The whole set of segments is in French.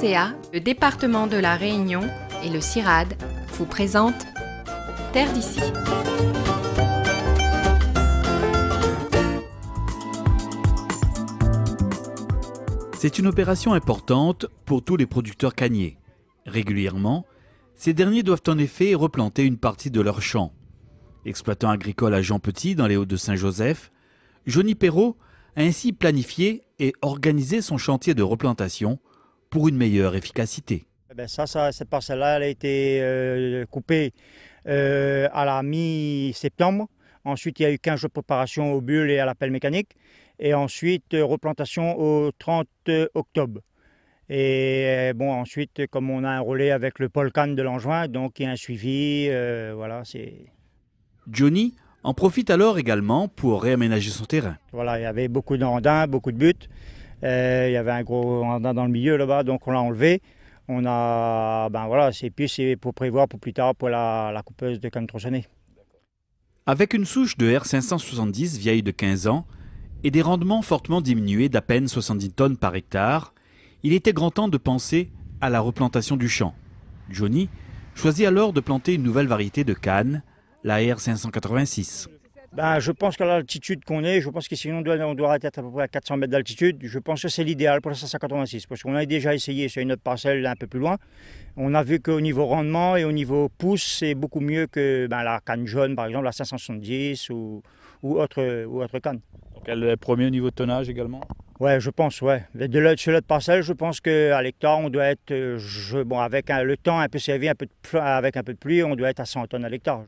FCA, le département de la Réunion et le CIRAD vous présentent Terre d'ici. C'est une opération importante pour tous les producteurs canniers. Régulièrement, ces derniers doivent en effet replanter une partie de leurs champs. Exploitant agricole à Jean Petit dans les Hauts-de-Saint-Joseph, Johnny Perrault a ainsi planifié et organisé son chantier de replantation pour une meilleure efficacité. Cette parcelle-là, elle a été coupée à la mi-septembre. Ensuite, il y a eu 15 jours de préparation aux bulles et à la pelle mécanique. Et ensuite, replantation au 30 octobre. Et bon, ensuite, comme on a un relais avec le Polcan de Langevin, donc il y a un suivi, voilà, c'est... Johnny en profite alors également pour réaménager son terrain. Voilà, il y avait beaucoup de randins, beaucoup de buts. Il y avait un gros randin dans le milieu là-bas, donc on l'a enlevé. On a, voilà, c'est pour prévoir pour plus tard pour la coupeuse de canne tronçonnée. Avec une souche de R570 vieille de 15 ans et des rendements fortement diminués d'à peine 70 tonnes par hectare, il était grand temps de penser à la replantation du champ. Johnny choisit alors de planter une nouvelle variété de canne, la R586. Je pense qu'à l'altitude qu'on est, je pense que sinon on doit être à peu près à 400 mètres d'altitude. Je pense que c'est l'idéal pour la 586 parce qu'on a déjà essayé sur une autre parcelle un peu plus loin. On a vu qu'au niveau rendement et au niveau pousse, c'est beaucoup mieux que la canne jaune, par exemple, la 570 ou autre canne. Donc elle est premier au niveau de tonnage également? Ouais, je pense, ouais. Sur l'autre parcelle, je pense qu'à l'hectare, on doit être, avec le temps un peu servi, avec un peu de pluie, on doit être à 100 tonnes à l'hectare.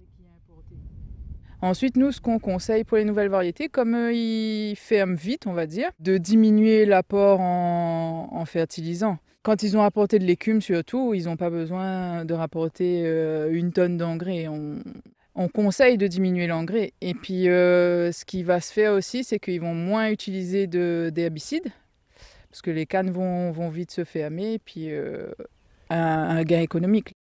Ensuite, nous, ce qu'on conseille pour les nouvelles variétés, comme ils ferment vite, on va dire, de diminuer l'apport en fertilisant. Quand ils ont apporté de l'écume surtout, ils n'ont pas besoin de rapporter 1 tonne d'engrais. On conseille de diminuer l'engrais. Et puis, ce qui va se faire aussi, c'est qu'ils vont moins utiliser d'herbicides, parce que les cannes vont vite se fermer, et puis un gain économique.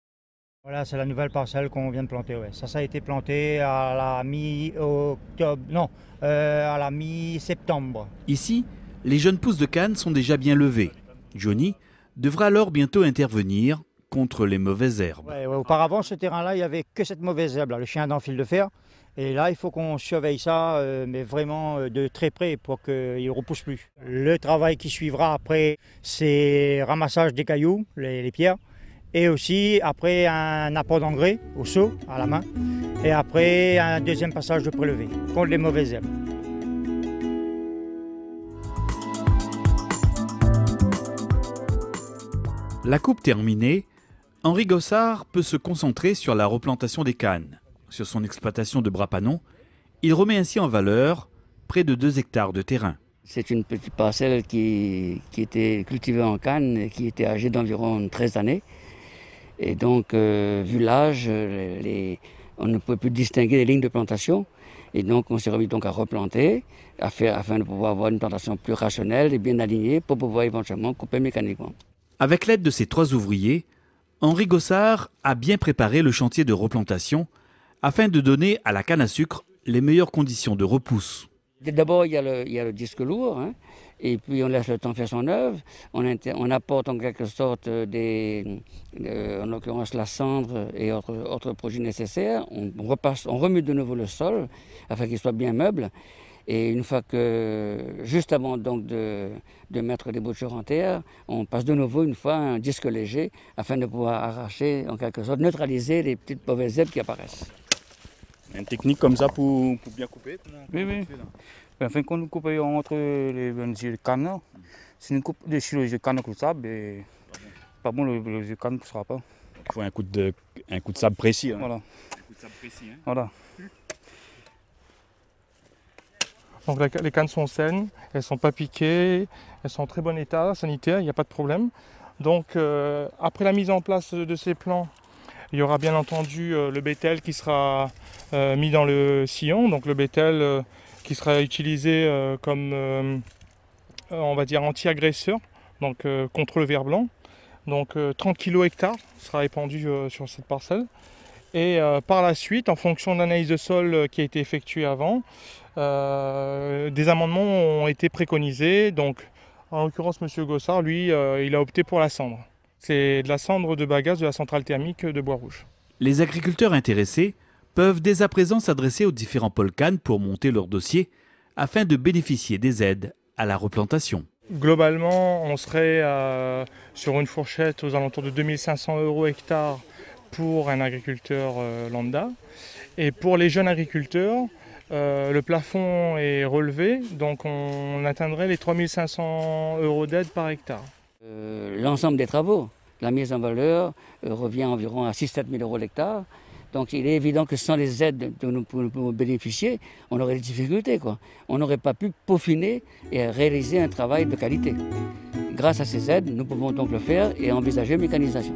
Voilà, c'est la nouvelle parcelle qu'on vient de planter. Ouais. Ça a été planté à la mi-octobre, non, à la mi-septembre. Ici, les jeunes pousses de canne sont déjà bien levées. Johnny devra alors bientôt intervenir contre les mauvaises herbes. Ouais, auparavant, ce terrain-là, il n'y avait que cette mauvaise herbe, là, le chien dans fil de fer. Et là, il faut qu'on surveille ça, mais vraiment de très près pour qu'il ne repousse plus. Le travail qui suivra après, c'est ramassage des cailloux, les pierres. Et aussi, après, un apport d'engrais au seau, à la main. Et après, un deuxième passage de prélevé contre les mauvaises herbes. La coupe terminée, Henri Gossard peut se concentrer sur la replantation des cannes. Sur son exploitation de Bras-Panon, il remet ainsi en valeur près de 2 hectares de terrain. C'est une petite parcelle qui était cultivée en canne et qui était âgée d'environ 13 années. Et donc, vu l'âge, on ne pouvait plus distinguer les lignes de plantation. Et donc, on s'est remis donc à replanter afin de pouvoir avoir une plantation plus rationnelle et bien alignée pour pouvoir éventuellement couper mécaniquement. Avec l'aide de ses 3 ouvriers, Henri Gossard a bien préparé le chantier de replantation afin de donner à la canne à sucre les meilleures conditions de repousse. D'abord, il y a le disque lourd, hein, et puis on laisse le temps faire son œuvre. On apporte en quelque sorte en l'occurrence la cendre et autres produits nécessaires. On remue de nouveau le sol afin qu'il soit bien meuble. Et une fois juste avant donc de mettre des boutures en terre, on passe de nouveau une fois un disque léger afin de pouvoir arracher, en quelque sorte, neutraliser les petites mauvaises herbes qui apparaissent. Une technique comme ça pour bien couper? Oui. Afin qu'on coupe entre les cannes, si on coupe des chirurgies de canne comme ça, pas bon, le canne ne sera pas. Il faut un coup de sable précis. Hein. Voilà. Un coup de sable précis, hein. Voilà. Donc les cannes sont saines, elles ne sont pas piquées, elles sont en très bon état sanitaire, il n'y a pas de problème. Donc après la mise en place de ces plants, il y aura bien entendu le bétel qui sera mis dans le sillon, donc le bétel qui sera utilisé comme on va dire anti-agresseur, donc contre le ver blanc. Donc 30 kg hectare sera épandu sur cette parcelle. Et par la suite, en fonction de l'analyse de sol qui a été effectuée avant, des amendements ont été préconisés. Donc, en l'occurrence, M. Gossard, lui, il a opté pour la cendre. C'est de la cendre de bagasse de la centrale thermique de Bois-Rouge. Les agriculteurs intéressés peuvent dès à présent s'adresser aux différents pôles Cannes pour monter leur dossier afin de bénéficier des aides à la replantation. Globalement, on serait sur une fourchette aux alentours de 2500 € hectare pour un agriculteur lambda. Et pour les jeunes agriculteurs, le plafond est relevé, donc on atteindrait les 3500 € d'aide par hectare. L'ensemble des travaux, la mise en valeur revient environ à 6-7 000 € l'hectare. Donc il est évident que sans les aides dont nous pouvons bénéficier, on aurait des difficultés, quoi. On n'aurait pas pu peaufiner et réaliser un travail de qualité. Grâce à ces aides, nous pouvons donc le faire et envisager une mécanisation.